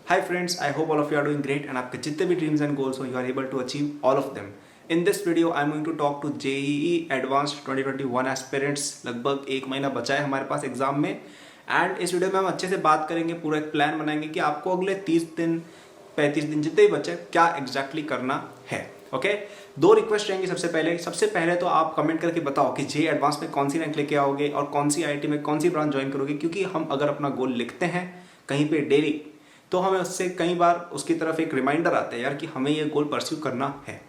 Hi friends, I hope all of you are doing great and आपके जितने भी dreams and goals हो you are able to achieve all of them. In this video I am going to talk to JEE Advanced 2021 aspirants. लगभग एक महीना बचा है हमारे पास एग्जाम में एंड इस वीडियो में हम अच्छे से बात करेंगे, पूरा एक प्लान बनाएंगे कि आपको अगले 30 दिन 35 दिन जितने भी बचे क्या एग्जैक्टली करना है. ओके दो रिक्वेस्ट रहेंगी. सबसे पहले तो आप कमेंट करके बताओ कि जे एडवांस में कौन सी रैंक लेके आओगे और कौन सी आईआईटी में कौन सी ब्रांच ज्वाइन करोगे, क्योंकि हम अगर अपना गोल लिखते हैं कहीं पे डेली तो हमें उससे कई बार उसकी तरफ एक रिमाइंडर आता है यार कि हमें ये गोल परस्यू करना है.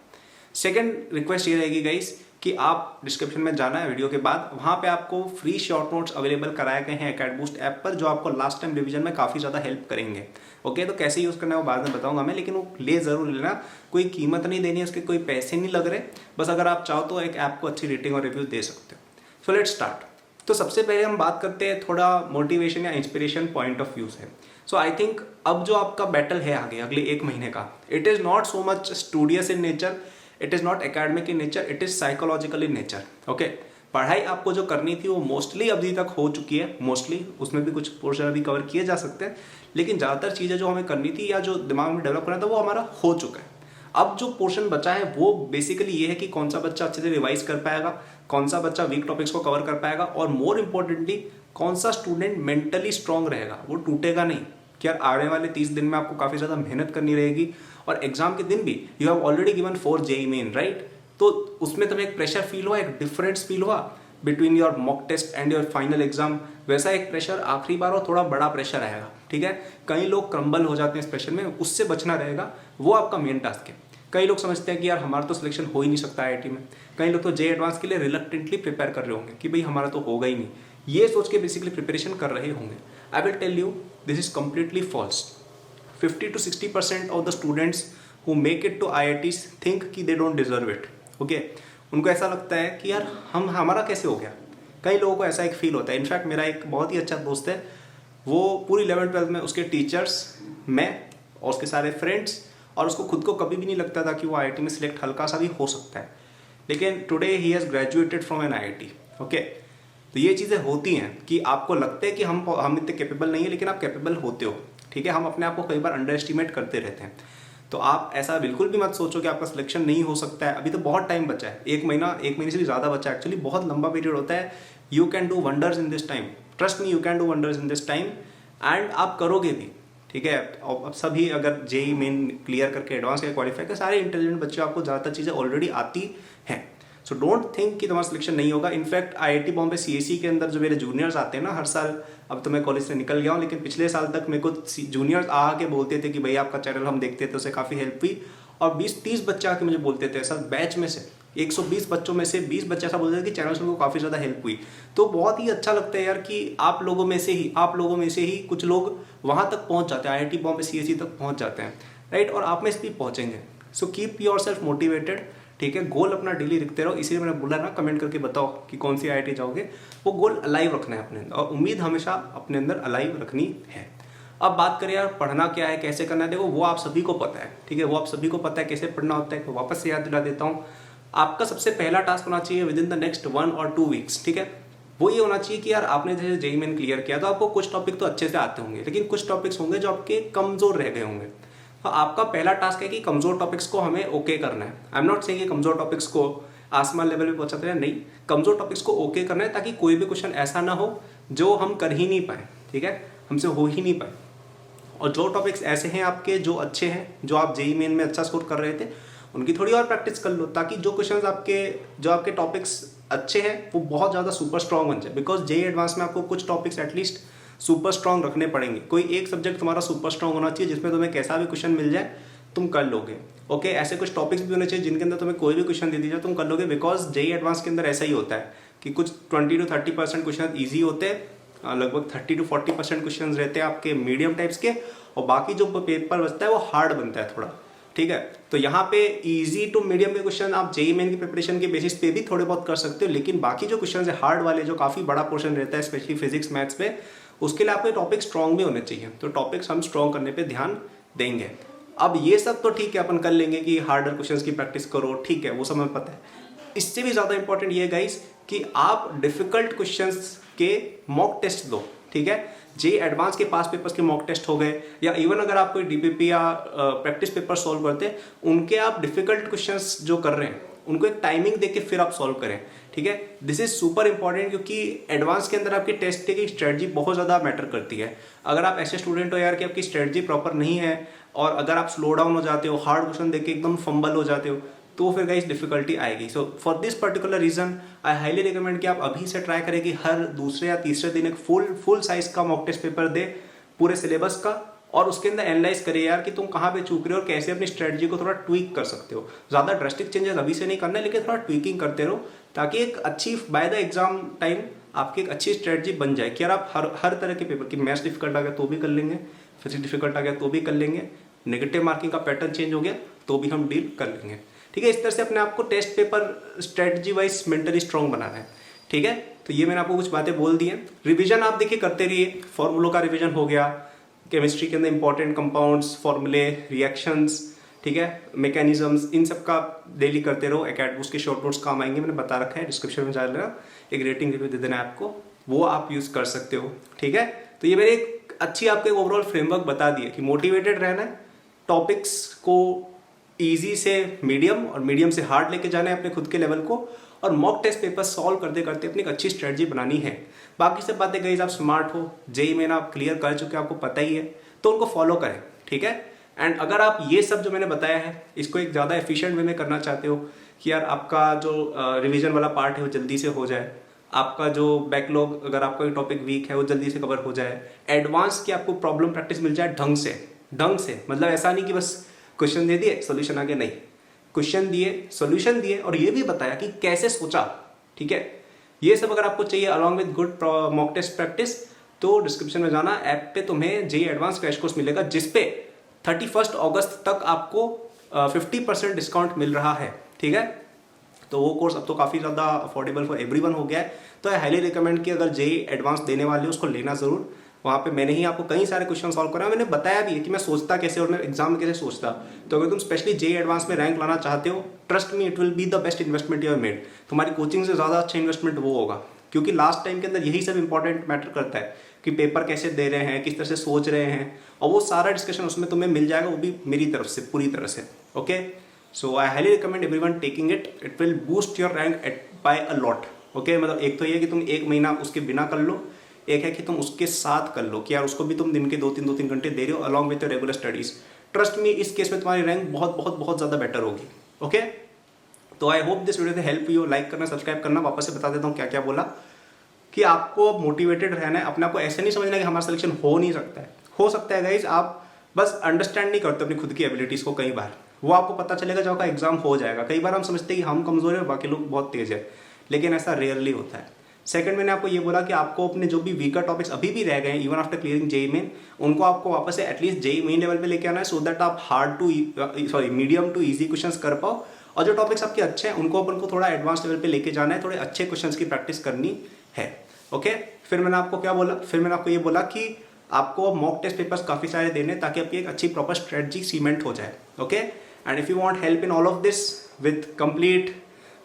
सेकंड रिक्वेस्ट ये रहेगी गाइस कि आप डिस्क्रिप्शन में जाना है वीडियो के बाद, वहाँ पे आपको फ्री शॉर्ट नोट्स अवेलेबल कराए गए हैं अकेडबूस्ट ऐप पर, जो आपको लास्ट टाइम रिवीजन में काफ़ी ज़्यादा हेल्प करेंगे. ओके तो कैसे यूज़ करना है वो बाद में बताऊंगा मैं, लेकिन वो ले ज़रूर लेना. कोई कीमत नहीं देनी है, उसके कोई पैसे नहीं लग रहे, बस अगर आप चाहो तो एक ऐप को अच्छी रेटिंग और रिव्यू दे सकते हो. So let's start. तो सबसे पहले हम बात करते हैं थोड़ा मोटिवेशन या इंस्पिरेशन पॉइंट ऑफ व्यू से. सो आई थिंक अब जो आपका बैटल है आगे अगले एक महीने का, it is not so much studious in nature, it is not academic in nature, it is psychological in nature. Okay पढ़ाई आपको जो करनी थी वो मोस्टली अभी तक हो चुकी है, मोस्टली उसमें भी कुछ पोर्शन अभी कवर किए जा सकते हैं, लेकिन ज़्यादातर चीज़ें जो हमें करनी थी या जो दिमाग में डेवलप करना था वो हमारा हो चुका है. अब जो पोर्शन बचा है वो बेसिकली ये है कि कौन सा बच्चा अच्छे से रिवाइज कर पाएगा, कौन सा बच्चा वीक टॉपिक्स को कवर कर पाएगा, और मोर इम्पोर्टेंटली कौन सा स्टूडेंट मेंटली स्ट्रांग रहेगा, वो टूटेगा नहीं. कि यार आने वाले 30 दिन में आपको काफ़ी ज़्यादा मेहनत करनी रहेगी और एग्जाम के दिन भी you have already given 4 JEE Main right, तो उसमें तुम्हें एक प्रेशर फील हुआ, एक डिफरेंस फील हुआ between your mock test and your final exam. वैसा एक प्रेशर आखिरी बार और थोड़ा बड़ा प्रेशर आएगा. ठीक है, कई लोग क्रम्बल हो जाते हैं इस प्रेशर में, उससे बचना रहेगा, वो आपका मेन टास्क है. कई लोग समझते हैं कि यार हमारा तो सिलेक्शन हो ही नहीं सकता आईआईटी में. कई लोग तो जे एडवांस के लिए रिलक्टेंटली प्रिपेयर कर रहे होंगे कि भाई हमारा तो होगा ही नहीं, ये सोच के बेसिकली प्रिपरेशन कर रहे होंगे. I will tell you this is completely false. 50 to 60% of the students who make it to IITs think कि they don't deserve it. Okay उनको ऐसा लगता है कि यार हमारा कैसे हो गया. कई लोगों को ऐसा एक फील होता है. इनफैक्ट मेरा एक बहुत ही अच्छा दोस्त है, वो पूरी 11th-12th में उसके टीचर्स, मैं और उसके सारे फ्रेंड्स, और उसको खुद को कभी भी नहीं लगता था कि वो आईआईटी में सिलेक्ट हल्का सा भी हो सकता है, लेकिन today he has graduated from N IIT. Okay तो ये चीज़ें होती हैं कि आपको लगता है कि हम इतने कैपेबल नहीं है, लेकिन आप कैपेबल होते हो. ठीक है, हम अपने आप को कई बार अंडर एस्टिमेट करते रहते हैं. तो आप ऐसा बिल्कुल भी मत सोचो कि आपका सिलेक्शन नहीं हो सकता है. अभी तो बहुत टाइम बचा है, एक महीने से भी ज़्यादा बचा है. एक्चुअली बहुत लंबा पीरियड होता है. You can do wonders in this time, trust me, you can do wonders in this time and आप करोगे भी. ठीक है, अब सभी अगर जेई मेन क्लियर करके एडवांस के क्वालिफाई कर, सारे इंटेलिजेंट बच्चे, आपको ज़्यादातर चीज़ें ऑलरेडी आती हैं. सो डोंट थिंक कि तुम्हारा सिलेक्शन नहीं होगा. इनफैक्ट आईआईटी बॉम्बे सीएसई के अंदर जो मेरे जूनियर्स आते हैं ना हर साल, अब तो मैं कॉलेज से निकल गया हूँ, लेकिन पिछले साल तक मेरे को जूनियर्स आके बोलते थे कि भाई आपका चैनल हम देखते थे, उससे काफ़ी हेल्प हुई. और 20-30 बच्चे आके मुझे बोलते थे, ऐसा बैच में से 120 बच्चों में से 20 बच्चे ऐसा बोलते थे कि चैनल से उनको काफ़ी ज़्यादा हेल्प हुई. तो बहुत ही अच्छा लगता है यार कि आप लोगों में से ही कुछ लोग वहाँ तक पहुँच जाते हैं, आईआईटी बॉम्बे सीएसई तक पहुँच जाते हैं राइट, और आप में से भी पहुँचेंगे. So keep your self motivated. ठीक है, गोल अपना डेली लिखते रहो. इसीलिए मैंने बोला ना, कमेंट करके बताओ कि कौन सी आईआईटी जाओगे. वो गोल अलाइव रखना है अपने अंदर, और उम्मीद हमेशा अपने अंदर अलाइव रखनी है. अब बात करें यार पढ़ना क्या है, कैसे करना है, देखो वो आप सभी को पता है. ठीक है, वो आप सभी को पता है कैसे पढ़ना होता है. तो वापस से याद दिला देता हूँ. आपका सबसे पहला टास्क होना चाहिए with in the next 1 or 2 weeks. ठीक है, वो ये होना चाहिए कि यार आपने जैसे जेईई मेन क्लियर किया तो आपको कुछ टॉपिक तो अच्छे से आते होंगे, लेकिन कुछ टॉपिक्स होंगे जो आपके कमज़ोर रह गए होंगे. तो आपका पहला टास्क है कि कमज़ोर टॉपिक्स को हमें ओके करना है. आई एम नॉट सेइंग कि कमज़ोर टॉपिक्स को आसमान लेवल पे पहुंचाते हैं, नहीं, कमज़ोर टॉपिक्स को ओके करना है, ताकि कोई भी क्वेश्चन ऐसा ना हो जो हम कर ही नहीं पाए. ठीक है, हमसे हो ही नहीं पाए. और जो टॉपिक्स ऐसे हैं आपके जो अच्छे हैं, जो आप जेईई मेन में अच्छा स्कोर कर रहे थे, उनकी थोड़ी और प्रैक्टिस कर लो, ताकि जो क्वेश्चंस आपके टॉपिक्स अच्छे हैं वो बहुत ज़्यादा सुपर स्ट्रॉन्ग बन जाए. बिकॉज जेईई एडवांस में आपको कुछ टॉपिक्स एटलीस्ट सुपर स्ट्रॉन्ग रखने पड़ेंगे. कोई एक सब्जेक्ट तुम्हारा सुपर स्ट्रॉन्ग होना चाहिए जिसमें तुम्हें कैसा भी क्वेश्चन मिल जाए तुम कर लोगे. ओके ऐसे कुछ टॉपिक्स भी होने चाहिए जिनके अंदर तुम्हें कोई भी क्वेश्चन दे दीजिए तुम कर लोगे. बिकॉज जेईई एडवांस के अंदर ऐसा ही होता है कि कुछ 20 to 30% क्वेश्चन ईजी होते हैं, लगभग 30 to 40% क्वेश्चन रहते हैं आपके मीडियम टाइप्स के, और बाकी जो पेपर बचता है वो हार्ड बनता है थोड़ा. ठीक है, तो यहाँ पे इजी टू मीडियम के क्वेश्चन आप जेईई मेन की प्रिपरेशन के बेसिस पे भी थोड़े बहुत कर सकते हो, लेकिन बाकी जो क्वेश्चन है हार्ड वाले, जो काफ़ी बड़ा पोर्शन रहता है स्पेशली फिजिक्स मैथ्स में, उसके लिए आपके टॉपिक स्ट्रॉन्ग भी होने चाहिए. तो टॉपिक्स हम स्ट्रॉन्ग करने पे ध्यान देंगे. अब ये सब तो ठीक है, अपन कर लेंगे कि हार्डर क्वेश्चंस की प्रैक्टिस करो, ठीक है, वो सब हमें पता है. इससे भी ज़्यादा इंपॉर्टेंट ये है गाइस कि आप डिफिकल्ट क्वेश्चंस के मॉक टेस्ट दो. ठीक है, जे एडवांस के पास पेपर्स के मॉक टेस्ट हो गए, या इवन अगर आप कोई डीपीपी या प्रैक्टिस पेपर सॉल्व करते हैं, उनके आप डिफिकल्ट क्वेश्चंस जो कर रहे हैं उनको एक टाइमिंग देके फिर आप सॉल्व करें, ठीक है। दिस इज सुपर इंपॉर्टेंट, क्योंकि एडवांस के अंदर आपकी टेस्ट की स्ट्रेटजी बहुत ज़्यादा मैटर करती है। अगर आप ऐसे स्टूडेंट हो यार कि आपकी स्ट्रेटजी प्रॉपर नहीं है, और अगर आप स्लो डाउन हो जाते हो, हार्ड क्वेश्चन देख के एकदम फंबल हो जाते हो, तो फिर गाइस डिफिकल्टी आएगी। So for this particular reason I highly recommend कि आप अभी से ट्राई करें कि हर दूसरे या तीसरे दिन एक फुल साइज का मॉक टेस्ट पेपर दे पूरे सिलेबस का, और उसके अंदर एनालाइज करिए यार कि तुम कहाँ पे चूक रहे हो और कैसे अपनी स्ट्रेटजी को थोड़ा ट्वीक कर सकते हो। ज़्यादा ड्रास्टिक चेंजेस अभी से नहीं करना है, लेकिन थोड़ा ट्वीकिंग करते रहो, ताकि एक अच्छी बाय द एग्जाम टाइम आपकी एक अच्छी स्ट्रेटजी बन जाए कि यार आप हर तरह के पेपर की, मैथ्स डिफिकल्ट आ गया तो भी कर लेंगे, फिजिक्स डिफिकल्ट आ गया तो भी कर लेंगे, नेगेटिव मार्किंग का पैटर्न चेंज हो गया तो भी हम डील कर लेंगे, ठीक है। इस तरह से अपने आप को test paper strategy wise mentally strong बनाना है, ठीक है। तो ये मैंने आपको कुछ बातें बोल दी हैं। रिवीजन आप देखिए करते रहिए, फॉर्मूलों का रिवीजन हो गया, केमिस्ट्री के अंदर इंपॉर्टेंट कंपाउंड्स, फॉर्मूले, रिएक्शंस, ठीक है, मैकेनिज्म्स, इन सब का डेली करते रहो। एकेडबूस्ट के शॉर्ट नोट्स काम आएंगे, मैंने बता रखा है, डिस्क्रिप्शन में जा लेना, एक रेटिंग रिव्यू दे देना आपको, वो आप यूज़ कर सकते हो, ठीक है। तो ये मैंने एक अच्छी आपको एक ओवरऑल फ्रेमवर्क बता दिया कि मोटिवेटेड रहना है, टॉपिक्स को ईजी से मीडियम और मीडियम से हार्ड लेके जाना है अपने खुद के लेवल को, और मॉक टेस्ट पेपर सॉल्व करते करते अपनी एक अच्छी स्ट्रेटजी बनानी है। बाकी सब बातें गाइस, आप स्मार्ट हो, जेई मेन आप क्लियर कर चुके हैं, आपको पता ही है, तो उनको फॉलो करें, ठीक है। एंड अगर आप ये सब जो मैंने बताया है इसको एक ज़्यादा एफिशिएंट वे में करना चाहते हो कि यार आपका जो रिवीजन वाला पार्ट है वो जल्दी से हो जाए, आपका जो बैकलॉग, अगर आपका कोई टॉपिक वीक है वो जल्दी से कवर हो जाए, एडवांस की आपको प्रॉब्लम प्रैक्टिस मिल जाए ढंग से, मतलब ऐसा नहीं कि बस क्वेश्चन दे दिए सोल्यूशन आ गया, नहीं, क्वेश्चन दिए, सोल्यूशन दिए, और ये भी बताया कि कैसे सोचा, ठीक है। ये सब अगर आपको चाहिए along with good mock test practice, तो डिस्क्रिप्शन में जाना, ऐप पे तुम्हें जेई एडवांस क्रैश कोर्स मिलेगा, जिसपे 31 अगस्त तक आपको 50% डिस्काउंट मिल रहा है, ठीक है। तो वो कोर्स अब तो काफ़ी ज़्यादा अफोर्डेबल फॉर एवरीवन हो गया है, तो आई हाईली रिकमेंड कि अगर जेई एडवांस देने वाले हो उसको लेना ज़रूर। वहाँ पे मैंने ही आपको कई सारे क्वेश्चन सॉल्व कराए, मैंने बताया भी है कि मैं सोचता कैसे और मैं एग्जाम में कैसे सोचता। तो अगर तुम स्पेशली जेई एडवांस में रैंक लाना चाहते हो, trust me it will be the best investment you have made. तुम्हारी कोचिंग से ज़्यादा अच्छा इन्वेस्टमेंट वो होगा, क्योंकि लास्ट टाइम के अंदर यही सब इंपॉर्टेंट मैटर करता है कि पेपर कैसे दे रहे हैं, किस तरह से सोच रहे हैं, और वो सारा डिस्कशन उसमें तुम्हें मिल जाएगा, वो भी मेरी तरफ से पूरी तरह से, okay. So I highly recommend everyone taking it will boost your rank by a lot, okay. मतलब एक तो ये कि तुम एक महीना उसके बिना कर लो, एक है कि तुम उसके साथ कर लो कि यार उसको भी तुम दिन के 2-3 घंटे दे रहे हो along with your regular studies. Trust me, इस केस में तुम्हारी रैंक बहुत ज़्यादा बेटर होगी, ओके। तो आई होप दिस वीडियो से हेल्प यू। लाइक करना, सब्सक्राइब करना। वापस से बता देता हूँ क्या क्या बोला, कि आपको मोटिवेटेड रहना है, अपने आप को ऐसे नहीं समझना कि हमारा सिलेक्शन हो नहीं सकता है, हो सकता है गाइज, आप बस अंडरस्टैंड नहीं करते अपनी खुद की एबिलिटीज़ को। कई बार वो आपको पता चलेगा जब आपका एग्जाम हो जाएगा। कई बार हम समझते हैं कि हम कमज़ोर हैं, बाकी लोग बहुत तेज़ है, लेकिन ऐसा रेयरली होता है। सेकंड, मैंने आपको ये बोला कि आपको अपने जो भी वीकर टॉपिक्स अभी भी रह गए हैं even after clearing JEE Main, उनको आपको वापस से एटलीस्ट जेई मेन लेवल पे लेके आना है, सो दैट आप मीडियम टू इजी क्वेश्चंस कर पाओ, और जो टॉपिक्स आपके अच्छे हैं उनको अपन को थोड़ा एडवांस लेवल पे लेके जाना है, थोड़े अच्छे क्वेश्चंस की प्रैक्टिस करनी है, ओके। फिर मैंने आपको क्या बोला, फिर मैंने आपको ये बोला कि आपको मॉक टेस्ट पेपर्स काफ़ी सारे देने, ताकि आपकी एक अच्छी प्रॉपर स्ट्रेटजी सीमेंट हो जाए, okay. And if you want help in all of this with complete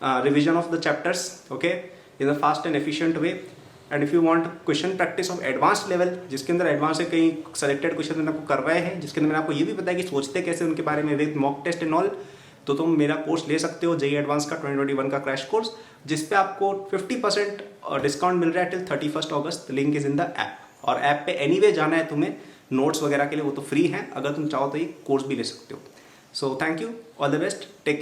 revision of the chapters, okay, in a fast and efficient way, and if you want question practice of advanced level, जिसके अंदर advance से कई selected question मैंने आपको करवाए हैं, जिसके अंदर मैंने आपको ये भी बताया कि सोचते कैसे उनके बारे में with mock test and all, तो तुम मेरा कोर्स ले सकते हो, जेई एडवांस का 2021 का क्रैश कोर्स, जिसपे आपको 50% डिस्काउंट मिल रहा है till 31 August. Link is in the app, और ऐप पे एनीवे जाना है तुम्हें नोट्स वगैरह के लिए, वो तो फ्री है, अगर तुम चाहो तो ये कोर्स भी ले सकते हो। So thank you, all the best, take care.